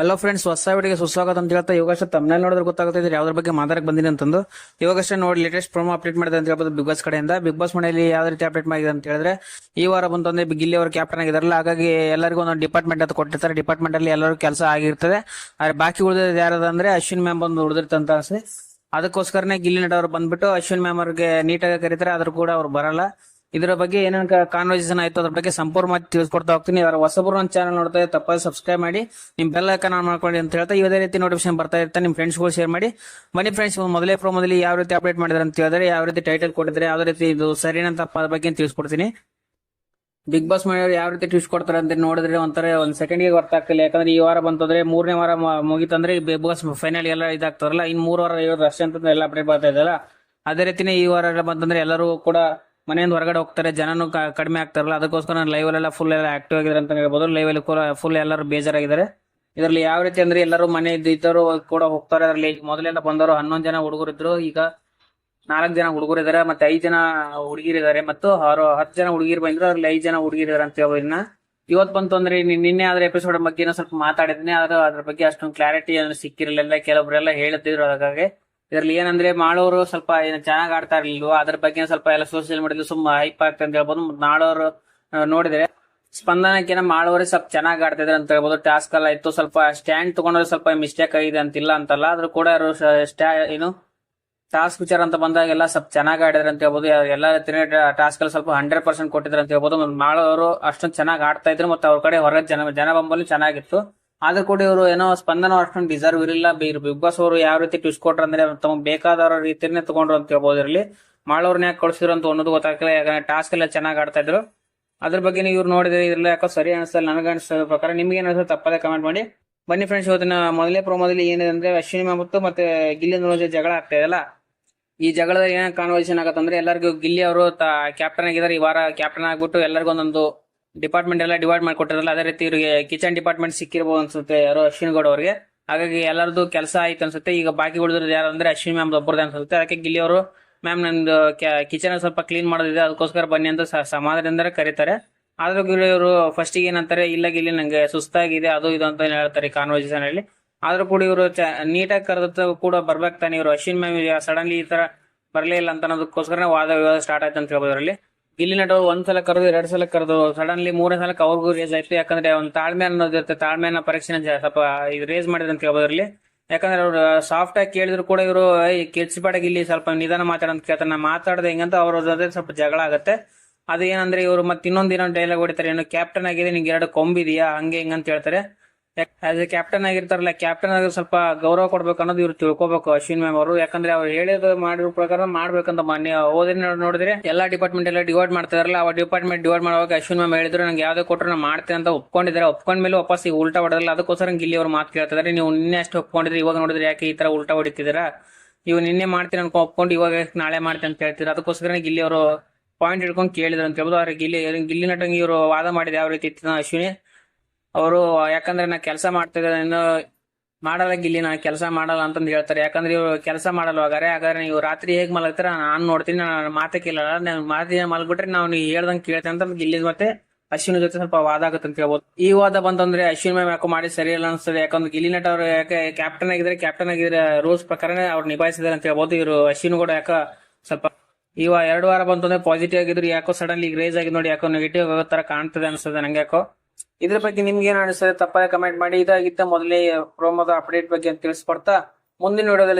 Hello friends, ಹೊಸ ವಿಡಿಯೋಗೆ ಸುಸ್ವಾಗತ ಅಂತ ಹೇಳ್ತಾ ಇವಾಗಷ್ಟೇ ತಮ್ಮನೇಲಿ ನೋಡಿದ್ರೆ ಗೊತ್ತಾಗುತ್ತೆ ಯಾವ್ದ್ರ ಬಗ್ಗೆ ಮಾತಾಡಕ್ಕೆ ಬಂದಿನಿ ಅಂತಂದು. ಇವಾಗಷ್ಟೇ ನೋಡಿ ಲೇಟೆಸ್ಟ್ ಪ್ರೋಮೋ ಅಪ್ಡೇಟ್ ಮಾಡಿದೆ ಅಂತ ಹೇಳ್ಬೋದು ಬಿಗ್ ಬಾಸ್ ಕಡೆಯಿಂದ. ಬಿಗ್ ಬಾಸ್ ಮನೆಯಲ್ಲಿ ಯಾವ ರೀತಿ ಅಪ್ಡೇಟ್ ಮಾಡಿದೆ ಅಂತ ಹೇಳಿದ್ರೆ, ಈ ವಾರ ಬಂತಂದ್ರೆ ಗಿಲ್ಲಿ ಅವರು ಕ್ಯಾಪ್ಟನ್ ಆಗಿದಾರಲ್ಲ, ಹಾಗಾಗಿ ಎಲ್ಲರಿಗೂ ಒಂದೊಂದು ಡಿಪಾರ್ಟ್ಮೆಂಟ್ ಅಂತ ಕೊಟ್ಟಿರ್ತಾರೆ. ಡಿಪಾರ್ಟ್ಮೆಂಟ್ ಅಲ್ಲಿ ಎಲ್ಲರೂ ಕೆಲಸ ಆಗಿರ್ತದೆ. ಆದ್ರೆ ಬಾಕಿ ಉಳಿದಿರೋದು ಯಾರಂದ್ರೆ ಅಶ್ವಿನ್ ಮ್ಯಾಮ್ ಬಂದು ಉಳಿದಿರ್ತಂತ ಅನ್ಸುತ್ತೆ. ಅದಕ್ಕೋಸ್ಕರನೇ ಗಿಲ್ಲಿ ನಟ ಅವರು ಬಂದ್ಬಿಟ್ಟು ಅಶ್ವಿನ್ ಮ್ಯಾಮ್ ಅವ್ರಿಗೆ ನೀಟಾಗಿ ಕರೀತಾರೆ, ಆದ್ರೂ ಕೂಡ ಅವ್ರು ಬರಲ್ಲ. ಇದರ ಬಗ್ಗೆ ಏನೇನು ಕಾನ್ವರ್ಸೇಷನ್ ಆಯ್ತು ಅದ್ರ ಬಗ್ಗೆ ಸಂಪೂರ್ಣ ಮಾಹಿತಿ ತಿಳಿಸ್ಕೊಡ್ತಾ ಹೋಗ್ತೀನಿ. ಯಾರು ಹೊಸಬರು ನನ್ನ ಚಾನಲ್ ನೋಡ್ತಾ ಇದ್ದಾರೆ ತಪ್ಪದೆ ಸಬ್ಸ್ಕ್ರೈಬ್ ಮಾಡಿ, ನಿಮ್ ಬೆಲ್ ಐಕಾನ್ ಆನ್ ಮಾಡ್ಕೊಳ್ಳಿ ಅಂತ ಹೇಳ್ತಾ ಇದೇ ರೀತಿ ನೋಟಿಫಿಕೇಶನ್ ಬರ್ತಾ ಇರ್ತಾರೆ. ನಿಮ್ ಫ್ರೆಂಡ್ಸ್ಗಳು ಶೇರ್ ಮಾಡಿ. ಬನ್ನಿ ಫ್ರೆಂಡ್ಸ್, ಮೊದಲೇ ಪ್ರೋಮೋದಲ್ಲಿ ಯಾವ ರೀತಿ ಅಪ್ಡೇಟ್ ಮಾಡಿದ್ರೆ ಅಂತ ಹೇಳಿದ್ರೆ, ಯಾವ ರೀತಿ ಟೈಟಲ್ ಕೊಟ್ಟಿದ್ರೆ, ಯಾವ ರೀತಿ ಇದು ಸರಿನಂತ ಅದ್ರ ಬಗ್ಗೆ ತಿಳಿಸ್ಕೊಡ್ತೀನಿ. ಬಿಗ್ ಬಾಸ್ ಮನೆಯವರು ಯಾವ ರೀತಿ ಟ್ವಿಸ್ಟ್ ಕೊಡ್ತಾರೆ ಅಂತ ನೋಡಿದ್ರೆ ಒಂದ್ ಸೆಕೆಂಡ್ ಗೆ ಅರ್ಥ ಆಗ್ತಿಲ್ಲ. ಯಾಕಂದ್ರೆ ಈ ವಾರ ಬಂತಂದ್ರೆ ಮೂರನೇ ವಾರ ಮುಗಿತಂದ್ರೆ ಬಿಗ್ ಬಾಸ್ ಫೈನಲ್ ಎಲ್ಲ ಇದಾಗ್ತಾರಲ್ಲ, ಇನ್ 3 ವಾರ ಇರೋದು ಅಷ್ಟೇ ಅಂತ ಎಲ್ಲ ಅಪ್ಡೇಟ್ ಬರ್ತಾ ಇದೆಯಲ್ಲ. ಅದೇ ರೀತಿನೇ ಈ ವಾರ ಬಂತಂದ್ರೆ ಎಲ್ಲರೂ ಕೂಡ ಮನೆಯಿಂದ ಹೊರಗಡೆ ಹೋಗ್ತಾರೆ, ಜನನು ಕಡಿಮೆ ಆಗ್ತಾರಲ್ಲ. ಅದಕ್ಕೋಸ್ಕರ ಲೈವ್ ಅಲ್ಲೆಲ್ಲ ಫುಲ್ ಎಲ್ಲ ಆಕ್ಟಿವ್ ಆಗಿದ್ದಾರೆ ಅಂತ ಹೇಳ್ಬೋದು. ಲೈವ್ ಅಲ್ಲಿ ಫುಲ್ ಎಲ್ಲರೂ ಬೇಜಾರಾಗಿದ್ದಾರೆ. ಇದರಲ್ಲಿ ಯಾವ ರೀತಿ ಅಂದ್ರೆ ಎಲ್ಲರೂ ಮನೆ ಇದ್ದವರು ಕೂಡ ಹೋಗ್ತಾರೆ. ಅದರಲ್ಲಿ ಮೊದಲೆಲ್ಲ ಬಂದವರು 11 ಜನ ಹುಡುಗರಿದ್ರು, ಈಗ 4 ಜನ ಹುಡುಗರಿದ್ದಾರೆ, ಮತ್ತೆ 5 ಜನ ಹುಡುಗಿರಿದ್ದಾರೆ, ಮತ್ತು 10 ಜನ ಹುಡುಗಿರು ಬಂದ್ರು, ಅದ್ರಲ್ಲಿ 5 ಜನ ಹುಡುಗಿರಿದ್ದಾರೆ ಅಂತ ಹೇಳ್ಬೋದು. ಇನ್ನ ಇವತ್ತು ಬಂತು ಅಂದ್ರೆ ನಿನ್ನೆ ಆದ್ರೆ ಎಪಿಸೋಡ್ ಬಗ್ಗೆ ಏನೋ ಸ್ವಲ್ಪ ಮಾತಾಡಿದ್ನಿ, ಆದ್ರೆ ಅದ್ರ ಬಗ್ಗೆ ಅಷ್ಟೊಂದು ಕ್ಲಾರಿಟಿ ಸಿಕ್ಕಿರಲಿಲ್ಲ. ಕೆಲವೊಬ್ರೆಲ್ಲ ಹೇಳ್ತಿದ್ರು. ಹಾಗಾಗಿ ಇದ್ರಲ್ಲಿ ಏನಂದ್ರೆ ಮಾಡೋರು ಸ್ವಲ್ಪ ಚೆನ್ನಾಗಿ ಆಡ್ತಾ ಇರ್ಲಿಲ್ವಾ, ಅದ್ರ ಬಗ್ಗೆ ಸ್ವಲ್ಪ ಎಲ್ಲ ಸೋಷಿಯಲ್ ಮೀಡಿಯಾದಲ್ಲಿ ತುಂಬಾ ಹೈಪ್ ಆಗ್ತದೆ ಅಂತ ಹೇಳ್ಬೋದು. ನಾಳೋರು ನೋಡಿದ್ರೆ ಸ್ಪಂದನಕ್ಕಿಂತ ಮಾಡೋರೇ ಸ್ವಲ್ಪ ಚೆನ್ನಾಗಿ ಆಡ್ತಾ ಇದ್ರೆ ಅಂತ ಹೇಳ್ಬೋದು. ಟಾಸ್ಕ್ ಎಲ್ಲ ಇತ್ತು, ಸ್ವಲ್ಪ ಸ್ಟ್ಯಾಂಡ್ ತಗೊಂಡ್ರೆ ಸ್ವಲ್ಪ ಮಿಸ್ಟೇಕ್ ಆಗಿದೆ ಅಂತಿಲ್ಲ ಅಂತಲ್ಲ, ಆದ್ರೂ ಕೂಡ ಏನು ಟಾಸ್ಕ್ ವಿಚಾರ ಅಂತ ಬಂದಾಗೆಲ್ಲ ಸ್ವಲ್ಪ ಚೆನ್ನಾಗಿ ಆಡಿದ್ರೆ ಅಂತ ಹೇಳ್ಬೋದು. ಎಲ್ಲ ಟಾಸ್ಕ್ ಅಲ್ಲಿ ಸ್ವಲ್ಪ 100% ಕೊಟ್ಟಿದ್ರೆ ಅಂತ ಹೇಳ್ಬೋದು. ಮಾಡೋರು ಅಷ್ಟೊಂದು ಚೆನ್ನಾಗಿ ಆಡ್ತಾ ಇದ್ರು, ಮತ್ತೆ ಅವ್ರ ಕಡೆ ಹೊರಗೆ ಜನ ಬಂಬಲ್ಲಿ ಚೆನ್ನಾಗಿತ್ತು. ಆದ್ರೂ ಕೂಡ ಇವರು ಏನೋ ಸ್ಪಂದನ ಅಷ್ಟೊಂದು ಡಿಸರ್ವ್ ಇರಲಿಲ್ಲ. ಬಿಗ್ ಬಾಸ್ ಅವರು ಯಾವ ರೀತಿ ಟ್ವಿಸ್ಟ್ ಕೊಟ್ರು ಅಂದ್ರೆ ತಮಗೆ ಬೇಕಾದವರ ರೀತಿಯನ್ನೇ ತಗೊಂಡ್ರು ಅಂತ ಹೇಳ್ಬೋದು. ಇರಲಿ ಮಾಡೋರ್ನ ಯಾಕೆ ಕಳ್ಸಿದ್ರು ಅಂತ ಅನ್ನೋದು ಗೊತ್ತಾಗ್ತಿಲ್ಲ. ಯಾಕಂದ್ರೆ ಟಾಸ್ಕ್ ಎಲ್ಲ ಚೆನ್ನಾಗಿ ಆಡ್ತಾ ಇದ್ರು. ಅದ್ರ ಬಗ್ಗೆ ಇವ್ರು ನೋಡಿದ್ರೆ ಇದ್ರಲ್ಲಿ ಯಾಕೋ ಸರಿ ಅನಿಸ್ತಲ್ಲ, ನನಗೆ ಅನಿಸ್ತದ ಪ್ರಕಾರ. ನಿಮ್ಗೆ ಏನಿಸ್ತದೆ ತಪ್ಪದೆ ಕಮೆಂಟ್ ಮಾಡಿ. ಬನ್ನಿ ಫ್ರೆಂಡ್ಸ್, ಇವತ್ತಿನ ಮೊದಲೇ ಪ್ರೋಮೋದಲ್ಲಿ ಏನಿದೆ ಅಂದ್ರೆ ಅಶ್ವಿನಿ ಮತ್ತೆ ಗಿಲ್ಲಿ ಜಗಳ ಆಗ್ತಾ ಇದೆಯಲ್ಲ, ಈ ಜಗಳದ ಏನ ಕಾನ್ವರ್ಸೇಷನ್ ಆಗತ್ತಂದ್ರೆ ಎಲ್ಲರಿಗೂ ಗಿಲ್ಲಿ ಅವರು ಕ್ಯಾಪ್ಟನ್ ಆಗಿದ್ದಾರೆ. ಈ ವಾರ ಕ್ಯಾಪ್ಟನ್ ಆಗ್ಬಿಟ್ಟು ಎಲ್ಲರಿಗೂ ಒಂದೊಂದು ಡಿಪಾರ್ಟ್ಮೆಂಟ್ ಎಲ್ಲ ಡಿವೈಡ್ ಮಾಡ್ಕೊಟ್ಟಿರಲ್ಲ. ಅದೇ ರೀತಿ ಇವರಿಗೆ ಕಿಚನ್ ಡಿಪಾರ್ಟ್ಮೆಂಟ್ ಸಿಕ್ಕಿರ್ಬೋದು ಅನ್ಸುತ್ತೆ ಯಾರೋ ಅಶ್ವಿನ್ ಗೌಡ್ ಅವರಿಗೆ. ಹಾಗಾಗಿ ಎಲ್ಲರದು ಕೆಲಸ ಆಯ್ತು ಅನ್ಸುತ್ತೆ. ಈಗ ಬಾಕಿ ಉಳಿದಿರೋದು ಯಾರು ಅಂದ್ರೆ ಅಶ್ವಿನ್ ಮ್ಯಾಮ್ ಒಬ್ಬರದೇ ಅನ್ಸುತ್ತೆ. ಅದಕ್ಕೆ ಗಿಲ್ಲಿ ಅವರು ಮ್ಯಾಮ್ ನಂದು ಕಿಚನ್ ಸ್ವಲ್ಪ ಕ್ಲೀನ್ ಮಾಡೋದಿದೆ, ಅದಕ್ಕೋಸ್ಕರ ಬನ್ನಿ ಅಂತ ಸಮಾಧಾನದಿಂದ ಕರೀತಾರೆ. ಆದ್ರೂ ಗಿಲ್ಲಿ ಅವರು ಫಸ್ಟ್ ಏನಂತಾರೆ, ಇಲ್ಲ ಗಿಲ್ಲಿ ನಂಗೆ ಸುಸ್ತಾಗಿದೆ ಅದು ಇದು ಅಂತ ಹೇಳ್ತಾರೆ ಕಾನ್ವರ್ಸೇಷನ್ ಅಲ್ಲಿ. ಆದ್ರೂ ಕೂಡ ಇವರು ನೀಟಾಗಿ ಕರೆದ ಕೂಡ ಬರ್ಬೇಕು ತಾನೆ. ಇವರು ಅಶ್ವಿನ್ ಮ್ಯಾಮ್ ಸಡನ್ಲಿ ಈ ತರ ಬರಲೇ ಇಲ್ಲ ಅಂತ ಅನ್ನೋದಕ್ಕೋಸ್ಕರ ವಾದ ವಿವಾದ ಸ್ಟಾರ್ಟ್ ಆಯ್ತು ಅಂತ ಹೇಳ್ಬೋದು. ಅದರಲ್ಲಿ ಗಿಲ್ಲಿ ನಟ ಒಂದ್ಸಲ ಕರೆದು 2 ಸಲ ಕರೆದು ಸಡನ್ಲಿ 3ನೇ ಸಲಕ್ಕೆ ಅವ್ರಿಗೂ ರೇಸ್ ಆಯ್ತು. ಯಾಕಂದ್ರೆ ಒಂದು ತಾಳ್ಮೆ ಅನ್ನೋದಿರುತ್ತೆ, ತಾಳ್ಮೆನ ಪರೀಕ್ಷೆ ಸ್ವಲ್ಪ ರೇಸ್ ಮಾಡಿದ್ರೆ ಅಂತ ಹೇಳ್ಬೋದು. ಅದರಲ್ಲಿ ಯಾಕಂದ್ರೆ ಅವ್ರು ಸಾಫ್ಟ್ ಆಗಿ ಕೇಳಿದ್ರು ಕೂಡ ಇವರು ಕೆಡ್ಸಿಬೇಡ ಗಿಲ್ಲಿ ಸ್ವಲ್ಪ ನಿಧಾನ ಮಾತಾಡಂತ ಕೇಳ್ತಾರೆ. ನಾ ಮಾತಾಡದೆ ಹೆಂಗಂತ ಅವ್ರ ಜೊತೆ ಸ್ವಲ್ಪ ಜಗಳ ಆಗುತ್ತೆ. ಅದು ಏನಂದ್ರೆ ಇವರು ಮತ್ತೆ ಇನ್ನೊಂದು ಡೈಲಾಗ್ ಹೊಡಿತಾರೆ, ಏನು ಕ್ಯಾಪ್ಟನ್ ಆಗಿದೆ ನಿಂಗೆ 2 ಕೊಂಬಿದೆಯಾ ಹಂಗೆ ಹಿಂಗಂತ ಹೇಳ್ತಾರೆ. ಆಸ್ ಎ ಕ್ಯಾಪ್ಟನ್ ಆಗಿರ್ತಾರಲ್ಲ, ಕ್ಯಾಪ್ಟನ್ ಆಗಿ ಸ್ವಲ್ಪ ಗೌರವ ಕೊಡ್ಬೇಕು ಅನ್ನೋದು ಇವ್ರು ತಿಳ್ಕೊಬೇಕು ಅಶ್ವಿನ್ ಮ್ಯಾಮ್ ಅವರು. ಯಾಕಂದ್ರೆ ಅವ್ರು ಹೇಳಿದ ಮಾಡಿರೋ ಪ್ರಕಾರ ಮಾಡ್ಬೇಕಂತ ಓದಿನ ನೋಡಿದ್ರೆ ಎಲ್ಲಾ ಡಿಪಾರ್ಟ್ಮೆಂಟ್ ಎಲ್ಲ ಡಿವೈಡ್ ಮಾಡ್ತಾರಲ್ಲ, ಆ ಡಿಪಾರ್ಟ್ಮೆಂಟ್ ಡಿವೈಡ್ ಮಾಡುವಾಗ ಅಶ್ವಿನ್ ಮ್ಯಾಮ್ ಹೇಳಿದ್ರು ನಂಗೆ ಯಾವ್ದೇ ಕೊಟ್ಟರು ನಾನು ಮಾಡ್ತೇನೆ ಅಂತ ಒಪ್ಕೊಂಡಿದ್ದಾರೆ. ಒಪ್ಕೊಂಡ್ಮೇಲೆ ವಾಪಸ್ ಈಗ ಉಲ್ಟಾ ಹೊಡೆದಲ್ಲ, ಅದಕ್ಕೋಸ್ಕರ ಗಿಲ್ಲಿ ಅವ್ರು ಮಾತು ಕೇಳ್ತಿದ್ದಾರೆ. ನೀವು ನಿನ್ನೆ ಅಷ್ಟು ಒಪ್ಕೊಂಡಿದ್ರೆ ಇವಾಗ ನೋಡಿದ್ರೆ ಯಾಕೆ ಈ ತರ ಉಲ್ಟಾ ಹೊಡಿತಿದ್ದೀರಾ? ಇವ್ ನಿನ್ನೆ ಮಾಡ್ತೀನಿ ಅನ್ಕೊ ಒಪ್ಕೊಂಡು ಇವಾಗ ನಾಳೆ ಮಾಡ್ತೀನಿ ಅಂತ ಹೇಳ್ತೀರಾ. ಅದಕ್ಕೋಸ್ಕರ ಗಿಲ್ಲಿ ಅವರು ಪಾಯಿಂಟ್ ಹಿಡ್ಕೊಂಡು ಕೇಳಿದ್ರು ಅಂತ ಹೇಳ್ಬೋದು. ಆದ್ರೆ ಗಿಲ್ಲಿ ನಟಂಗಿ ಇವರು ವಾದ ಮಾಡಿದ ಯಾವ ರೀತಿ ಇತ್ತು ಅಶ್ವಿನಿ ಅವರು, ಯಾಕಂದ್ರೆ ನಾ ಕೆಲಸ ಮಾಡ್ತಿದ್ದೆ ಮಾಡಲ್ಲ ಗಿಲ್ಲಿ, ನಾ ಕೆಲಸ ಮಾಡಲ್ಲ ಅಂತಂದು ಹೇಳ್ತಾರೆ. ಯಾಕಂದ್ರೆ ಇವ್ರು ಕೆಲಸ ಮಾಡಲ್ಲ ಹಾಗಾದ್ರೆ ನೀವು ರಾತ್ರಿ ಹೇಗ್ ಮಲಗ್ತಾರ ನಾನು ನೋಡ್ತೀನಿ, ನಾನು ಮಾತೇ ಕೇಳಲ್ಲ, ನಾನು ಮಾತಿನ ಮಲಗ್ಬಿಟ್ರೆ ನಾವು ನೀವು ಹೇಳ್ದಂಗೆ ಕೇಳ್ತೇನೆ ಅಂತ ಗಿಲ್ಲಿ ಮತ್ತೆ ಅಶ್ವಿನಿ ಜೊತೆ ಸ್ವಲ್ಪ ವಾದ ಆಗುತ್ತೆ ಅಂತ ಹೇಳ್ಬೋದು. ಈ ವಾದ ಬಂತಂದ್ರೆ ಅಶ್ವಿನ್ ಮ್ಯಾಮ್ ಯಾಕೋ ಮಾಡಿ ಸರಿ ಇಲ್ಲ ಅನ್ಸ್ತದೆ. ಯಾಕಂದ್ರೆ ಗಿಲ್ಲಿ ನಟ ಅವರು ಯಾಕೆ ಕ್ಯಾಪ್ಟನ್ ಆಗಿದ್ರೆ ರೂಲ್ಸ್ ಪ್ರಕಾರನೇ ಅವ್ರು ನಿಭಾಯಿಸಿದಾರೆ ಅಂತ ಹೇಳ್ಬೋದು. ಇವರು ಅಶ್ವಿನ್ ಕೂಡ ಯಾಕೋ ಸ್ವಲ್ಪ 2 ವಾರ ಬಂತಂದ್ರೆ ಪಾಸಿಟಿವ್ ಆಗಿದ್ರು, ಯಾಕೋ ಸಡನ್ಲಿ ರೇಸ್ ಆಗಿ ನೋಡಿ ಯಾಕೋ ನೆಗೆಟಿವ್ ಆಗೋ ತರ ಕಾಣ್ತದೆ ಅನ್ಸ್ತದೆ ನಂಗೆ ಯಾಕೋ. ಇದ್ರ ಬಗ್ಗೆ ನಿಮ್ಗೆ ಏನ್ ಅನಿಸ್ತದೆ ತಪ್ಪದೆ ಕಮೆಂಟ್ ಮಾಡಿ. ಇದಾಗಿತ್ತ ಮೊದಲೇ ಪ್ರೋಮೋದ ಅಪ್ಡೇಟ್ ಬಗ್ಗೆ ತಿಳಿಸ್ಕೊಡ್ತಾ ಮುಂದಿನ ವಿಡಿಯೋದಲ್ಲಿ